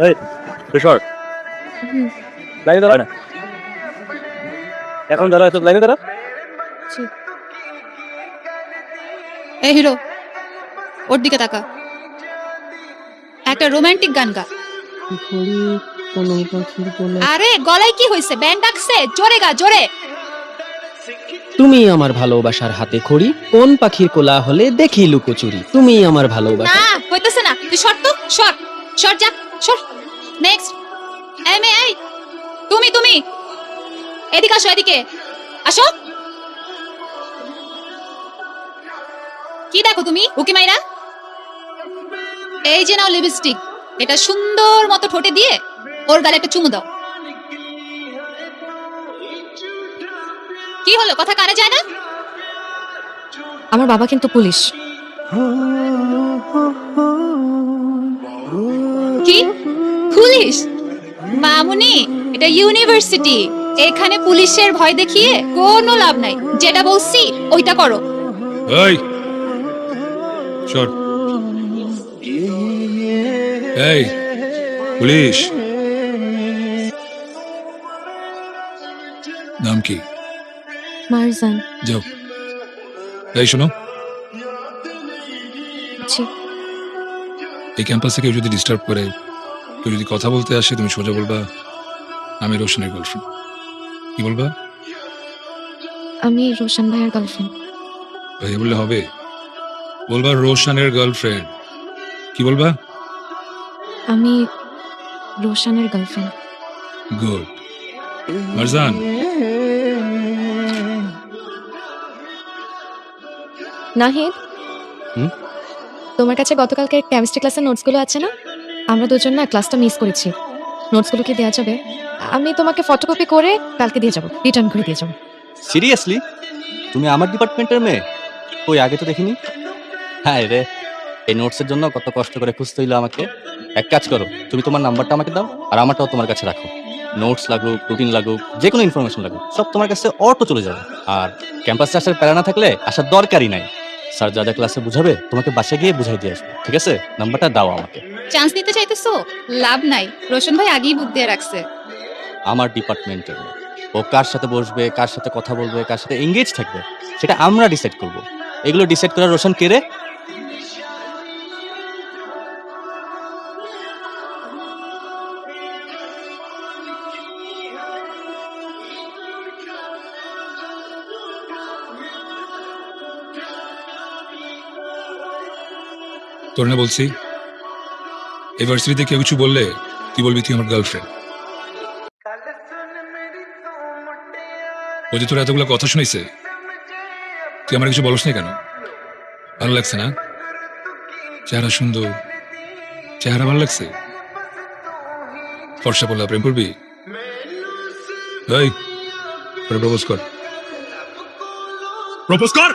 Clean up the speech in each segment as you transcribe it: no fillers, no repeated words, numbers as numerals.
এই কিশোর লাইনে দাঁড়া না এখন দাঁড়া তো লাইনে দাঁড়া এই হিরো ওর দিকে তাকা একটা রোমান্টিক গান গা আরে গলায় কি হইছে ব্যান্ড ডাকছে জোরে গা জোরে তুমি আমার ভালোবাসার হাতে খড়ি কোন পাখির কোলা হলে দেখি লুকোচুরি তুমি আমার ভালোবাসা না হইতেছে না তুই শর্ট তো শর্ট শর্ট যা শর্ট নেক্সট এই তুমি এদিকে আসো এদিকে আসো কি দেখো তুমি উকি মাইরা এই যে নাও লিপস্টিক এটা সুন্দর মতো ঠোঁটে দিয়ে ওর গালে একটা চুমু দাও কি হলো কথা কানে যায় না আমার বাবা কিন্তু পুলিশ। কি পুলিশ মামুনি এটা ইউনিভার্সিটি এখানে পুলিশের ভয় দেখিয়ে কোনো লাভ নাই যেটা বলছি ওইটা করো এই শট এই পুলিশ নাম কি মারজান। যাও এই শোনো জি এই ক্যাম্পাসে কেউ যদি ডিস্টার্ব করে কেউ যদি কথা বলতে আসে তুমি সোজা বলবা আমি রোশনের গার্লফ্রেন্ড কি বলবা আমি রোশন ভাইয়ের গার্লফ্রেন্ড। ভাই বললে হবে বলবা রোশনের গার্লফ্রেন্ড কি বলবা আমি রোশনের গার্লফ্রেন্ড। গুড মারজান নাহিদ তোমার কাছে গতকালকে কেমিস্ট্রি ক্লাসের নোটসগুলো আছে না? আমরা দুজন না ক্লাসটা মিস করেছি। নোটসগুলো কি দেওয়া যাবে? আমি তোমাকে ফটোকপি করে কালকে দিয়ে যাবো, রিটার্ন করে দিয়ে যাবো। সিরিয়াসলি তুমি আমার ডিপার্টমেন্টের মেয়ে কই আগে তো দেখিনি হ্যাঁ রে এই নোটসের জন্য কত কষ্ট করে খুঁজতে হইলো আমাকে এক কাজ করো তুমি তোমার নাম্বারটা আমাকে দাও আর আমারটাও তোমার কাছে রাখো নোটস লাগুক রুটিন লাগুক যে কোনো ইনফরমেশন লাগুক সব তোমার কাছে অটো চলে যাবে আর ক্যাম্পাসে আসার প্যারা না থাকলে আসার দরকারই নাই স্যার যা যা ক্লাসে বুঝাবে তোমাকে বাসায় গিয়ে বুঝাই দিয়ে আসবে ঠিক আছে নাম্বারটা দাও আমাকে চান্স নিতে চাইতেছো লাভ নাই রোশন ভাই আগেই বুক দিয়ে রাখছে আমার ডিপার্টমেন্টের মেয়ে। ও কার সাথে বসবে কার সাথে কথা বলবে কার সাথে এঙ্গেজ থাকবে সেটা আমরা ডিসাইড করব এগুলো ডিসাইড করার রোশন কে রে তোর না বলছি এই ভার্সিটিতে কেউ কিছু বললে তুই বলবি তুই আমার গার্লফ্রেন্ড ও যে তোর এতগুলো কথা শুনাইছে তুই আমার কিছু বলস না কেন ভালো লাগছে না চেহারা সুন্দর চেহারা ভালো লাগছে ফর্সা বললা প্রেম করবি এই প্রপোজ কর প্রপোজ কর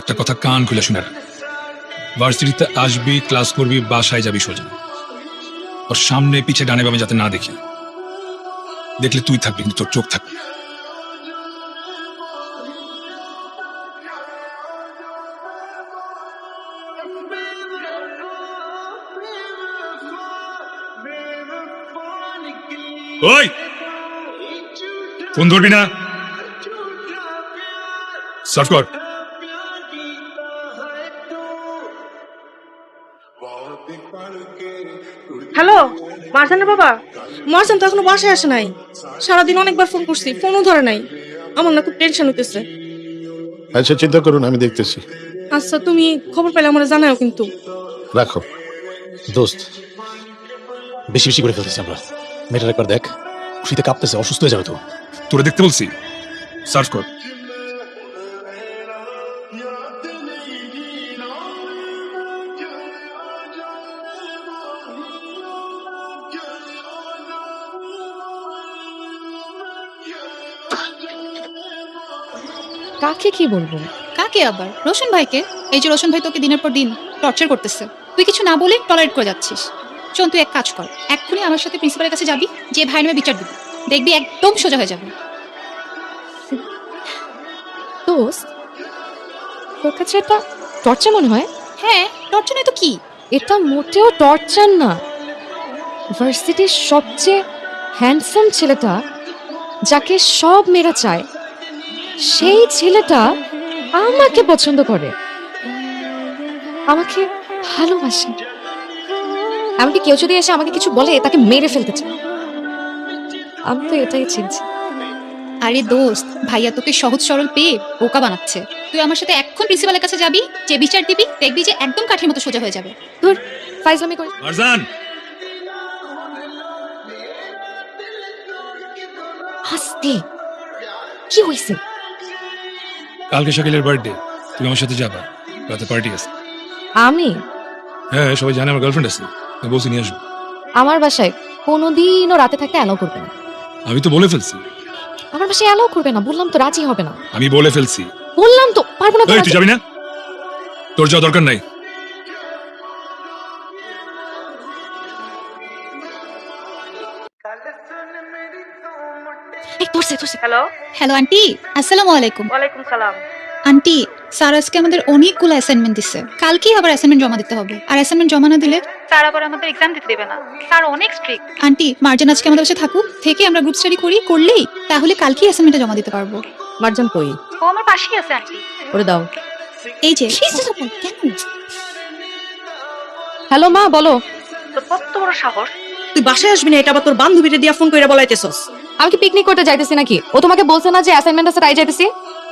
একটা কথা কান খুলে শুনে রাখ ভার্সিটিতে আসবি ক্লাস করবি বাসায় যাবি সোজা ওর সামনে পিছে ডানে বামে যাতে না দেখি দেখলে তুই থাকবি কিন্তু তোর চোখ থাকবে না। ওই ফোন ধরবি না সার্চ কর হ্যালো মারজানের বাবা মারজান তো এখনো বাসায় আসে নাই সারাদিন অনেকবার ফোন করছি ফোনও ধরে নাই আমার না খুব টেনশন হইতেছে আচ্ছা চিন্তা করুন আমি দেখতেছি আচ্ছা তুমি খবর পেলে আমার জানাও কিন্তু রাখো দোস্ত বেশি বেশি করে ফেলতেছি আমরা মেয়েটার একবার দেখ খুশিতে কাঁপতেছে অসুস্থ হয়ে যাবে তো তোরে দেখতে বলছি সার্চ কর কাকে কি বলবো? কাকে আবার রোশন ভাইকে এই যে রোশন ভাই তোকে দিনের পর দিন টর্চার করতেছে তুই কিছু না বলে টলারেট করে যাচ্ছিস শোন তুই এক কাজ কর এক্ষুনি আমার সাথে প্রিন্সিপালের কাছে যাবি যে ভাই নামে বিচার দিবি দেখবি একদম সোজা হয়ে যাবে দোস্ত তোর কাছে এটা টর্চার মনে হয়? হ্যাঁ, টর্চার নয় তো কি? এটা মোটেও টর্চার না। ভার্সিটির সবচেয়ে হ্যান্ডসাম ছেলেটা, যাকে সব মেয়েরা চায়, সেই ছেলেটা আমাকে পছন্দ করে, আমাকে ভালোবাসে। এমনকি কেউ যদি এসে আমাকে কিছু বলে তাকে মেরে ফেলতে চায়। আমি তো এটাই চিনছি। আরে দোস্ত, ভাইয়া তোকে সহজ সরল পেয়ে বোকা বানাচ্ছে। তুই আমার সাথে এখন প্রিন্সিপালের কাছে যাবি, যে বিচার দিবি, দেখবি যে একদম কাঠের মতো সোজা হয়ে যাবে। ধুর, ফাইজলামি করে। মারজান, হাসতে কি হয়েছে? কালকে শাকিলের বার্থডে, তুমি আমার সাথে যাবা, রাতে পার্টি আছে। আমি হ্যাঁ, সবাই জানে আমার গার্লফ্রেন্ড আছে, আমি বলছি নিয়ে আসবো। আমার বাসায় কোনোদিনও রাতে থাকতে অ্যালাউ করবে না। আমি তো বলে ফেলছি। আমার বাসায় অ্যালাউ করবে না, বললাম তো, রাজি হবে না। আমি বলে ফেলছি। বললাম তো, পারবো না তো। এই, তুই যাবি না? তোর যাওয়া দরকার নাই। এই, ধরছে, ধরছে। হ্যালো, হ্যালো আন্টি, আসসালামু আলাইকুম। ওয়ালাইকুম সালাম। আন্টি, স্যার আজকে আমাদের অনেকগুলো অ্যাসাইনমেন্ট দিচ্ছে। কালকেই আবার অ্যাসাইনমেন্ট জমা দিতে হবে। আর অ্যাসাইনমেন্ট জমা না দিলে স্যার আবার আমাদের এক্সাম দিতে দেবে না। স্যার অনেক স্ট্রিক্ট। আন্টি, মার্জান আজকে আমাদের বাসায় থাকুক, থেকে আমরা গ্রুপ স্টাডি করলেই তাহলে কালকেই অ্যাসাইনমেন্টটা জমা দিতে পারবো। মার্জান কই? ও আমার পাশেই আছে আন্টি। ওরে দাও। এই যে কেন? হ্যালো মা, বলো। তোর কত বড় সাহস, তুই বাসায় আসবি না, এটা আবার তোর বান্ধবীরে দিয়া ফোন কইরা বলাইতেছস। আমি কি পিকনিক করতে যাইতেছি নাকি? ও তোমাকে বলছে না যে অ্যাসাইনমেন্ট আছে তাই যাইতেছি?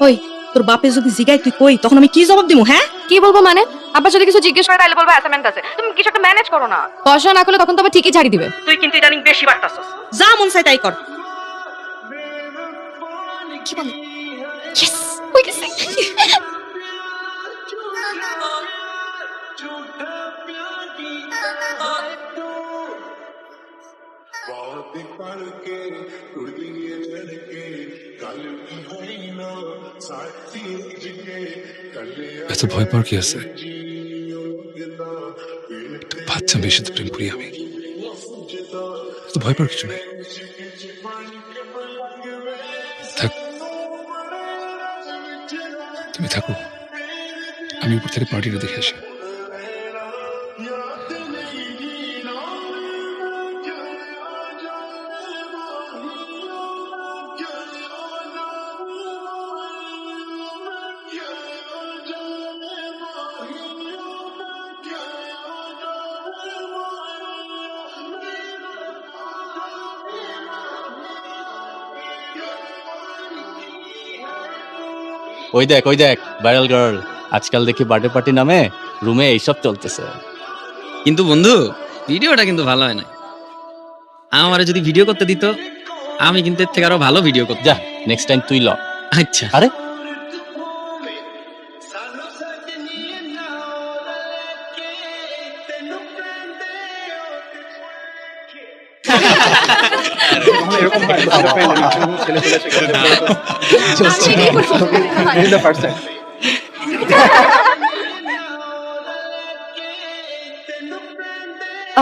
ওই, তোর বাপে যদি জিগাই তুই কই, তখন আমি কি জবাব দিমু? হ্যাঁ, কি বলবো মানে? আবার যদি কিছু জিজ্ঞেস করে তাহলে বলবো অ্যাসাইনমেন্ট আছে। তুমি কিছু একটা ম্যানেজ করো না। পড়াশোনা না করলে তখন তো আবার ঠিকই ছাড়ি দিবে। তুই কিন্তু ইদানিং বেশি বাড়তাছস। যা মন চাই তাই কর। কি বলে? ইয়েস, হয়ে গেছে। এত ভয় পাওয়ার কি আছে? একটু বাচ্চা মেয়ের সাথে প্রেম করি আমি, এত ভয় পাওয়ার কিছু নেই। থাক, তুমি থাকো, আমি উপর থেকে পার্টিটা দেখে আসি। ওই দেখ ভাইরাল গার্ল, আজকাল দেখি বার্থডে পার্টি নামে রুমে এইসব চলতেছে। কিন্তু বন্ধু, ভিডিওটা কিন্তু ভালো হয় না। আমারে যদি ভিডিও করতে দিত, আমি কিন্তু এর থেকে আরো ভালো ভিডিও করতাম। যা, নেক্সট টাইম তুই ল। আচ্ছা। আরে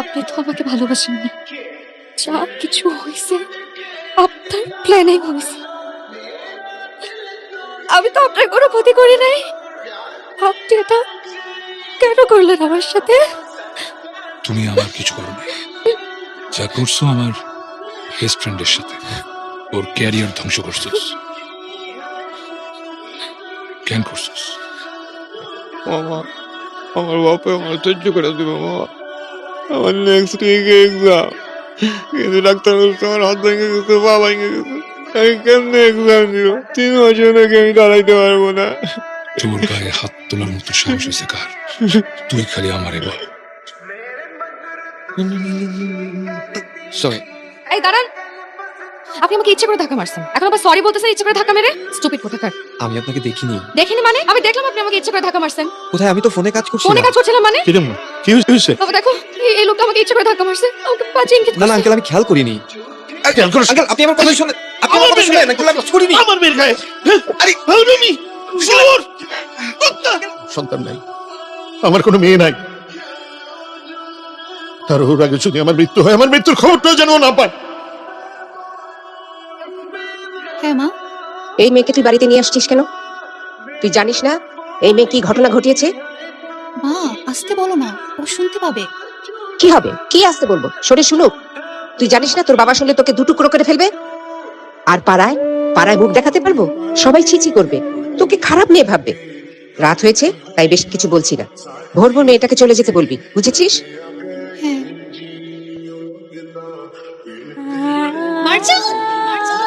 আপনি তো আমাকে ভালোবাসেন না। যা কিছু হয়েছে আপনার প্ল্যানিং হয়েছে। আমি তো আপনার কোনো ক্ষতি করি নাই। আপনি এটা কেন করলেন আমার সাথে? তুমি আমার কিছু করো না, যা করছো আমার বেস্ট ফ্রেন্ডের সাথে, ওর ক্যারিয়ার ধ্বংস করছিস। কেন করছিস? মামা, আমার বাপে আমার সহ্য করে দিবে মামা। আমার নেক্সট উইকে এক্সাম, কিন্তু ডাক্তার বলছে আমার হাত ভেঙে গেছে, পা ভেঙে গেছে। আমি কেমনে এক্সাম দিব? 3 বছর নাকি আমি দাঁড়াইতে পারবো না। তোর গায়ে হাত তোলার মতো সাহস হয়েছে কার? তুই খালি আমারে বল। সরি। এই দাঁড়ান, আপনি আমাকে ইচ্ছে করে ধাক্কা মারছেন, এখন আবার সরি বলতেছেন ইচ্ছে করে ধাক্কা মেরে? স্টুপিড কোথাকার। আমি আপনাকে দেখিনি। দেখিনি মানে? আমি দেখলাম আপনি আমাকে ইচ্ছে করে ধাক্কা মারছেন। কোথায়? আমি তো ফোনে কাজ করছি। ফোনে কাজ করছিলাম মানে? কি জন্য? কি হয়েছে? বাবা দেখো, এই লোকটা আমাকে ইচ্ছে করে ধাক্কা মারছে, আমাকে বাজে ইঙ্গিত না না করছে। আঙ্কেল, আমি খেয়াল করিনি। আঙ্কেল, আপনি আমার কথা শুনেন। আপনি আমার কথা শুনেন। আঙ্কেল, আমি কিছু করিনি। আমার মেয়ের গায়ে আরে আমি সন্তান নাই, আমার কোনো মেয়ে নাই। আর ওর আগে যদি আমার মৃত্যু হয়, আমার মৃত্যুর খবরটাও যেন ও না পায়। হ্যাঁ মা। এই মেয়েকে তুই বাড়িতে নিয়ে আসছিস কেন? তুই জানিস না এই মেয়ে কি ঘটনা ঘটিয়েছে? মা আসতে বলো না, ও শুনতে পাবে। কি হবে? কি আসতে বলবো? সরে শুনুক। তুই জানিস না তোর বাবা শুনলে তোকে দুটুকরো করে ফেলবে? আর পাড়ায় পাড়ায় মুখ দেখাতে পারবো? সবাই ছিছি করবে, তোকে খারাপ মেয়ে ভাববে। রাত হয়েছে তাই বেশ কিছু বলছি না। ভোর ভোর মেয়েটাকে চলে যেতে বলবি, বুঝেছিস? হ্যাঁ। মার্জান, মার্জান।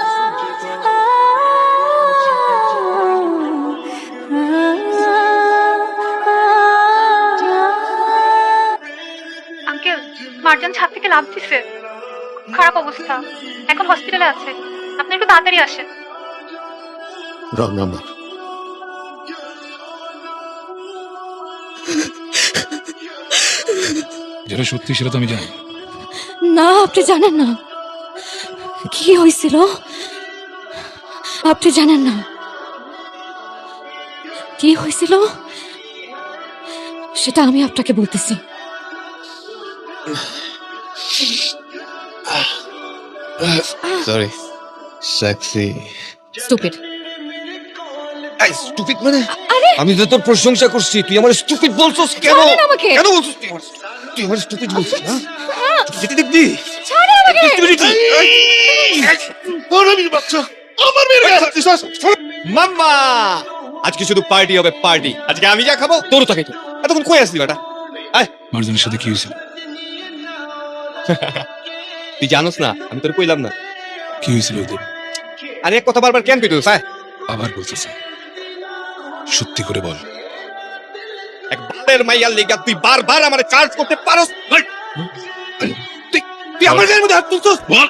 আঙ্কেল, মার্জান ছাদ থেকে লাফ দিছে, খারাপ অবস্থা, এখন হসপিটালে আছে। আপনি একটু তাড়াতাড়ি আসেন। রাম রাম রাম। যেটা সত্যি সেটা তো আমি জানি। না, আপনি জানেন না কি হয়েছিল। আপনি জানেন না কি হয়েছিল, সেটা আমি আপনাকে বলতেছি। Sorry sexy. স্টুপিড। এই স্টুপিড মানে? আমি তো তোর প্রশংসা করছি, তুই আমার স্টুপিড বলছস কেন? ছাড়েন আমাকে। কেন বলছস তুই আমার স্টুপিড বলছিস? না যেতে দেখবি ছাড়েন আমাকে। বড়মির বাচ্চা আমার মেয়ের গায়ে হাত দিছস। মাম্মা আজকে শুধু পার্টি হবে, পার্টি। আজকে আমি যা খাবো তোরও তাকে তো। এতক্ষণ কই আসলি বেটা? মার্জানের সাথে কি হয়েছিল? তুই জানোস না, আমি তোর কইলাম না। কি হয়েছিল ওদের? আরে এক কথা বারবার কেন কইতেছ? আবার বলতেছে, সত্যি করে বল। এক বারের মাইয়ার লেগা তুই বারবার আমারে চার্জ করতে পারস? তুই আমার গায়ের মধ্যে হাত তুলছস? বল।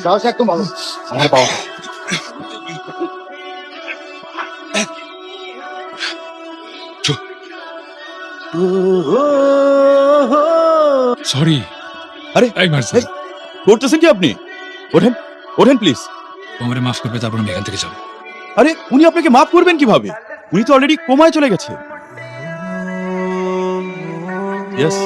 সাহস একদম ভালো। আমার পাওয়া সরি। আরে, এই মার্জান, করতেছেন কি আপনি? ওঠেন, ওঠেন প্লিজ। ও আমারে মাফ করবে, তারপর আমি এখান থেকে যাবো। আরে উনি আপনাকে মাফ করবেন কিভাবে? উনি তো অলরেডি কোমায় চলে গেছে। ইয়েস,